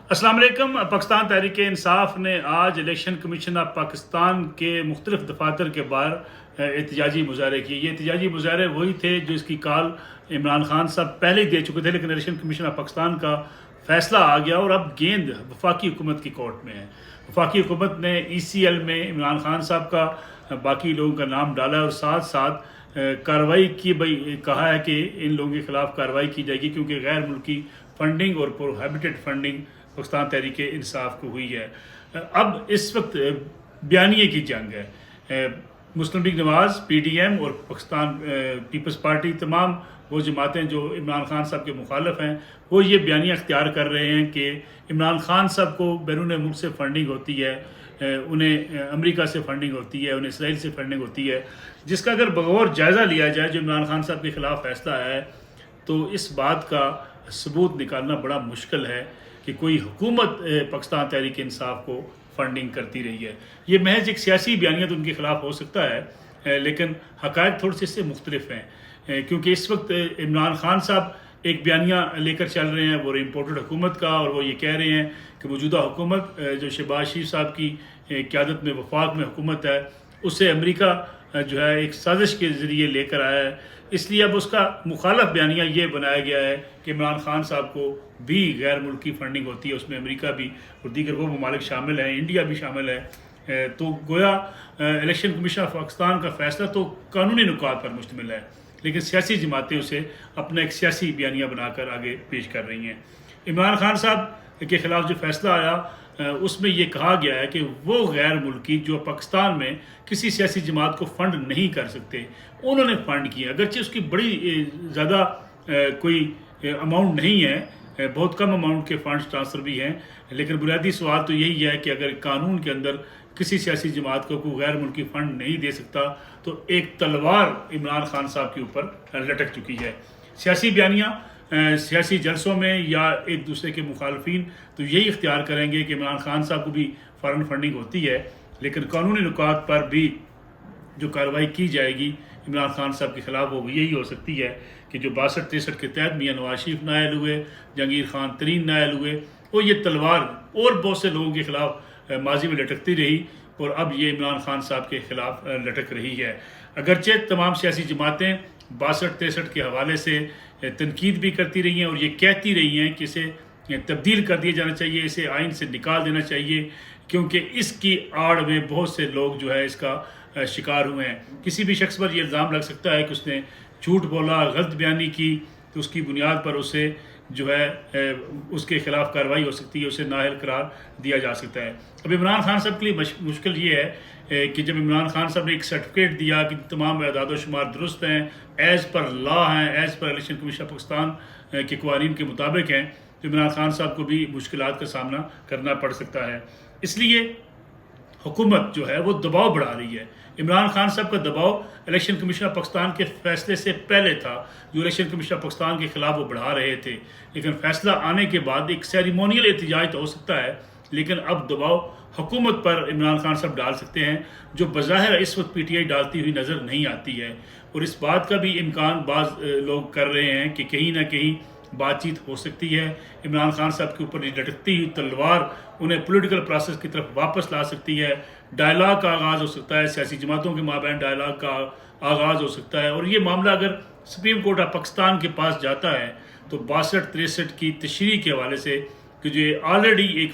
अस्सलाम वालेकुम। पाकिस्तान तहरीक इंसाफ ने आज इलेक्शन कमीशन ऑफ पाकिस्तान के मुख्तलिफ दफातर के बाहर एहतजाजी मुजाहरे किए। ये एहतजाजी मुजाहरे वही थे जो इसकी कॉल इमरान खान साहब पहले ही दे चुके थे, लेकिन इलेक्शन कमीशन ऑफ पाकिस्तान का फैसला आ गया और अब गेंद वफाकी हुकूमत की कोर्ट में है। वफाकी हुकूमत ने ECL में इमरान खान साहब का बाकी लोगों का नाम डाला और साथ साथ कार्रवाई की कहा है कि इन लोगों के खिलाफ कार्रवाई की जाएगी क्योंकि गैर मुल्की फंडिंग और प्रोहिबिटेड फंडिंग पाकिस्तान तहरीक इंसाफ को हुई है। अब इस वक्त बयानिए की जंग है। मुस्लिम लीग नवाज़, PDM और पाकिस्तान पीपल्स पार्टी, तमाम वो जमातें जो इमरान खान साहब के मुखालफ हैं, वो ये बयानिया अख्तियार कर रहे हैं कि इमरान खान साहब को बैरून मुल्क से फंडिंग होती है, उन्हें अमेरिका से फंडिंग होती है, उन्हें इसराइल से फंडिंग होती है, जिसका अगर बगौर जायज़ा लिया जाए जो इमरान खान साहब के ख़िलाफ़ फैसला है तो इस बात का सबूत निकालना बड़ा मुश्किल है कि कोई हुकूमत पाकिस्तान तहरीक इंसाफ को फंडिंग करती रही है। ये महज एक सियासी बयानिया तो उनके ख़िलाफ़ हो सकता है, लेकिन हक़ाइक़ थोड़े से इससे मुख्तलिफ हैं, क्योंकि इस वक्त इमरान खान साहब एक बयानिया लेकर चल रहे हैं वो इम्पोर्टेड हुकूमत का, और वो ये कह रहे हैं कि मौजूदा हुकूमत जो शहबाज शरीफ साहब की क़यादत में वफाक में हुकूमत है, उससे अमेरिका जो है एक साजिश के ज़रिए लेकर आया है। इसलिए अब उसका मुखालफ बयानिया ये बनाया गया है कि इमरान खान साहब को भी गैर मुल्की फंडिंग होती है, उसमें अमेरिका भी और दीगर वो ममालिक शामिल हैं, इंडिया भी शामिल है। तो गोया इलेक्शन कमीशन ऑफ पाकिस्तान का फैसला तो कानूनी नुकात पर मुश्तमिल है, लेकिन सियासी जमातें उसे अपना एक सियासी बयानिया बनाकर आगे पेश कर रही हैं। इमरान खान साहब के ख़िलाफ़ जो फैसला आया उसमें ये कहा गया है कि वो गैर मुल्की जो पाकिस्तान में किसी सियासी जमात को फ़ंड नहीं कर सकते, उन्होंने फ़ंड किया, अगरचे उसकी बड़ी ज़्यादा कोई अमाउंट नहीं है, बहुत कम अमाउंट के फ़ंड्स ट्रांसफ़र भी हैं, लेकिन बुनियादी सवाल तो यही है कि अगर कानून के अंदर किसी सियासी जमात को कोई गैर मुल्की फ़ंड नहीं दे सकता तो एक तलवार इमरान खान साहब के ऊपर लटक चुकी है। सियासी बयानिया सियासी जलसों में या एक दूसरे के मुखालफिन तो यही इख्तियार करेंगे कि इमरान खान साहब को भी फ़ॉरेन फंडिंग होती है, लेकिन कानूनी नुकात पर भी जो कार्रवाई की जाएगी इमरान खान साहब के ख़िलाफ़ वो यही हो सकती है कि जो 62-63 के तहत मियां नवाज शरीफ नायल हुए, जहांगीर खान तरीन नायल हुए, वो ये तलवार और बहुत से लोगों के ख़िलाफ़ माजी में लटकती रही और अब ये इमरान खान साहब के ख़िलाफ़ लटक रही है। अगरचे तमाम सियासी जमातें 62-63 के हवाले से तनकीद भी करती रही हैं और ये कहती रही हैं कि इसे तब्दील कर दिया जाना चाहिए, इसे आइन से निकाल देना चाहिए, क्योंकि इसकी आड़ में बहुत से लोग जो है इसका शिकार हुए हैं। किसी भी शख्स पर यह इल्ज़ाम लग सकता है कि उसने झूठ बोला, गलत बयानी की, तो उसकी बुनियाद पर उसे जो है उसके ख़िलाफ़ कार्रवाई हो सकती है, उसे नाअहल करार दिया जा सकता है। अब इमरान खान साहब के लिए मुश्किल ये है कि जब इमरान खान साहब ने एक सर्टिफिकेट दिया कि तमाम अदाद शुमार दुरुस्त हैं, एज़ पर लॉ हैं, as per election commission Pakistan के कवानीन के मुताबिक हैं, तो इमरान खान साहब को भी मुश्किलात का सामना करना पड़ सकता है। इसलिए हुकूमत जो है वो दबाव बढ़ा रही है। इमरान खान साहब का दबाव इलेक्शन कमीशन ऑफ पाकिस्तान के फैसले से पहले था, जो इलेक्शन कमीशन ऑफ पाकिस्तान के ख़िलाफ़ वो बढ़ा रहे थे, लेकिन फैसला आने के बाद एक सेरेमोनियल एहतजाज तो हो सकता है, लेकिन अब दबाव हुकूमत पर इमरान खान साहब डाल सकते हैं, जो बज़ाहिर इस वक्त PTI डालती हुई नज़र नहीं आती है। और इस बात का भी इम्कान बाज़ लोग कर रहे हैं कि कहीं ना कहीं बातचीत हो सकती है, इमरान खान साहब के ऊपर लटकती हुई तलवार उन्हें पॉलिटिकल प्रोसेस की तरफ वापस ला सकती है, डायलॉग का आगाज़ हो सकता है, सियासी जमातों के माबैन डायलॉग का आगाज़ हो सकता है। और ये मामला अगर सुप्रीम कोर्ट ऑफ पाकिस्तान के पास जाता है तो 62-63 की तशरीह के हवाले से कि जो ऑलरेडी एक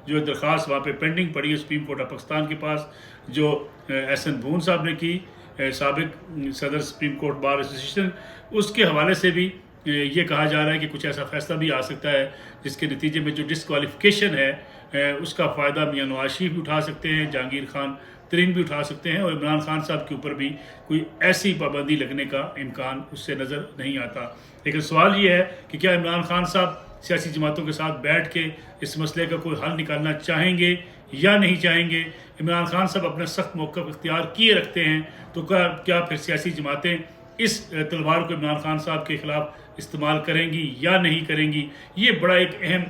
जो दरख्वास्त वहाँ पे पेंडिंग पड़ी है सुप्रीम कोर्ट ऑफ पाकिस्तान के पास, जो SN भून साहब ने की, साबिक सदर सुप्रीम कोर्ट बार एसोसिएशन, उसके हवाले से भी ये कहा जा रहा है कि कुछ ऐसा फैसला भी आ सकता है जिसके नतीजे में जो डिस्क्वालिफिकेशन है उसका फ़ायदा मियां नवाज शरीफ भी उठा सकते हैं, जहांगीर खान तरीन भी उठा सकते हैं, और इमरान खान साहब के ऊपर भी कोई ऐसी पाबंदी लगने का इम्कान उससे नज़र नहीं आता। लेकिन सवाल ये है कि क्या इमरान खान साहब सियासी जमातों के साथ बैठ के इस मसले का कोई हल निकालना चाहेंगे या नहीं चाहेंगे। इमरान खान साहब अपना सख्त मौक़िफ़ इख्तियार किए रखते हैं, तो क्या फिर सियासी जमातें इस तलवार को इमरान खान साहब के ख़िलाफ़ इस्तेमाल करेंगी या नहीं करेंगी। ये बड़ा एक अहम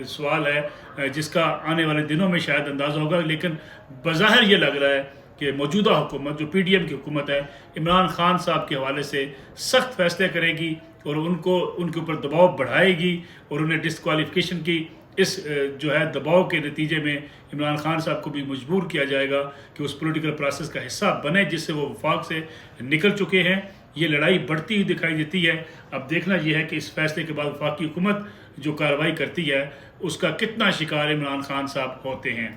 सवाल है जिसका आने वाले दिनों में शायद अंदाज़ा होगा, लेकिन बज़ाहिर ये लग रहा है कि मौजूदा हुकूमत जो PDM की हुकूमत है, इमरान खान साहब के हवाले से सख्त फैसले करेगी और उनके ऊपर दबाव बढ़ाएगी और उन्हें डिस्क्वालिफिकेशन की اس جو ہے دباؤ کے نتیجے میں عمران خان صاحب کو بھی مجبور کیا جائے گا کہ اس پولیٹیکل پروسیس کا حصہ بنے جس سے وہ وفاق سے نکل چکے ہیں. یہ لڑائی بڑھتی ہوئی دکھائی دیتی ہے. اب دیکھنا یہ ہے کہ اس فیصلے کے بعد وفاقی حکومت جو کارروائی کرتی ہے اس کا کتنا شکار عمران خان صاحب ہوتے ہیں.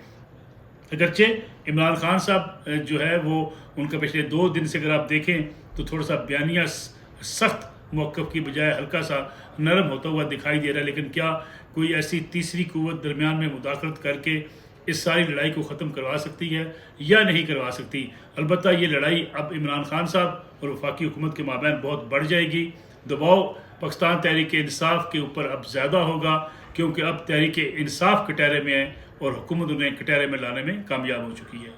اگرچہ عمران خان صاحب جو ہے وہ ان کا پچھلے 2 دن سے اگر آپ دیکھیں تو تھوڑا سا بیانیہ سخت موقف کی بجائے ہلکا سا نرم ہوتا ہوا دکھائی دے رہا ہے. لیکن کیا کوئی ایسی تیسری قوت درمیان میں مداخلت کر کے اس ساری لڑائی کو ختم کروا سکتی ہے یا نہیں کروا سکتی؟ البتہ یہ لڑائی اب عمران خان صاحب اور وفاقی حکومت کے مابین بہت بڑھ جائے گی. دباؤ پاکستان تحریک انصاف کے اوپر اب زیادہ ہوگا کیونکہ اب تحریک انصاف کٹہرے میں ہے اور حکومت انہیں کٹہرے میں لانے میں کامیاب ہو چکی ہے.